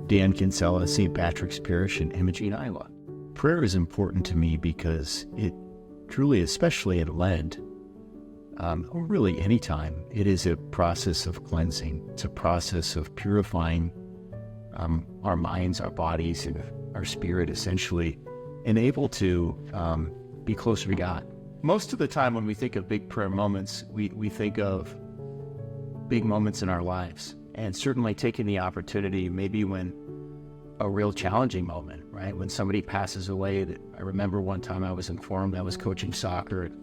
Dan Kinsella, St. Patrick's Parish in Imogene, Iowa. Prayer is important to me because it truly, especially at Lent, or really any time, it is a process of cleansing. It's a process of purifying our minds, our bodies, and our spirit, essentially, and able to be closer to God. Most of the time when we think of big prayer moments, we think of big moments in our lives, and certainly taking the opportunity, maybe when a real challenging moment, right? When somebody passes away. I remember one time I was informed, I was coaching soccer, and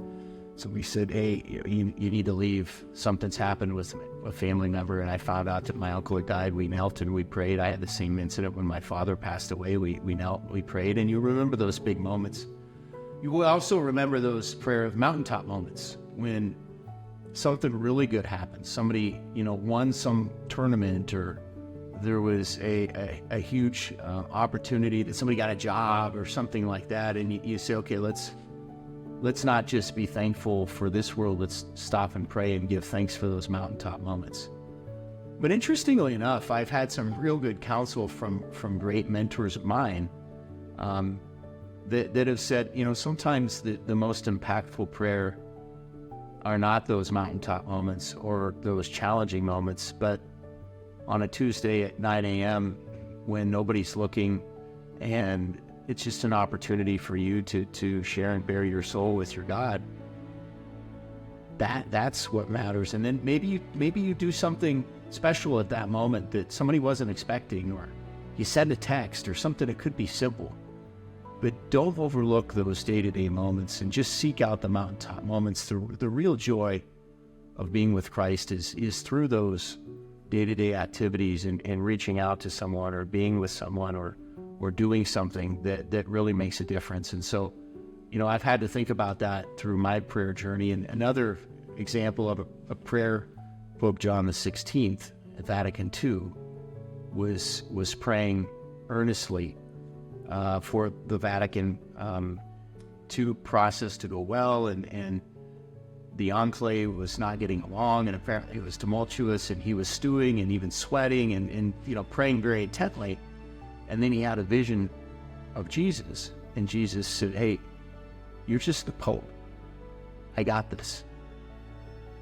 somebody said, hey, you need to leave. Something's happened with a family member, and I found out that my uncle had died. We knelt and we prayed. I had the same incident when my father passed away. We knelt, we prayed, and you remember those big moments. You will also remember those prayer of mountaintop moments when something really good happened. Somebody, won some tournament, or there was a huge opportunity that somebody got a job or something like that. And you say, okay, let's not just be thankful for this world. Let's stop and pray and give thanks for those mountaintop moments. But interestingly enough, I've had some real good counsel from great mentors of mine that have said, sometimes the most impactful prayer are not those mountaintop moments or those challenging moments, but on a Tuesday at 9 a.m. when nobody's looking, and it's just an opportunity for you to share and bare your soul with your God. That's what matters. And then maybe you do something special at that moment that somebody wasn't expecting, or you send a text or something that could be simple. But don't overlook those day-to-day moments, and just seek out the mountaintop moments. The real joy of being with Christ is through those day-to-day activities and reaching out to someone, or being with someone, or doing something that really makes a difference. And so, I've had to think about that through my prayer journey. And another example of a prayer, Pope John XVI at Vatican II was praying earnestly for the Vatican II process to go well, and the enclave was not getting along, and apparently it was tumultuous, and he was stewing and even sweating and praying very intently. And then he had a vision of Jesus, and Jesus said, hey, you're just the Pope. I got this.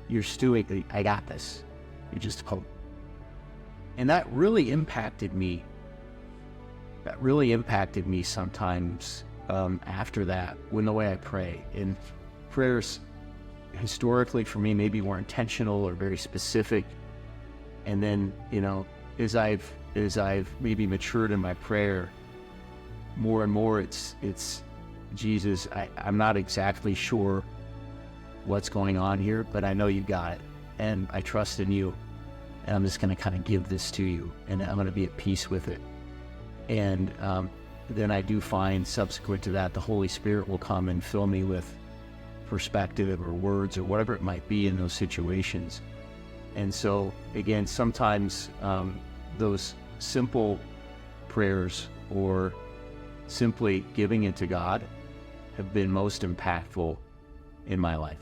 You're stewing. I got this. You're just the Pope. And that really impacted me. That really impacted me sometimes after that, when the way I pray. And prayers historically for me maybe more intentional or very specific. And then, as I've maybe matured in my prayer, more and more it's Jesus, I'm not exactly sure what's going on here, but I know you got it, and I trust in you, and I'm just going to kind of give this to you, and I'm going to be at peace with it. And then I do find subsequent to that, the Holy Spirit will come and fill me with perspective or words or whatever it might be in those situations. And so, again, sometimes those simple prayers or simply giving it to God have been most impactful in my life.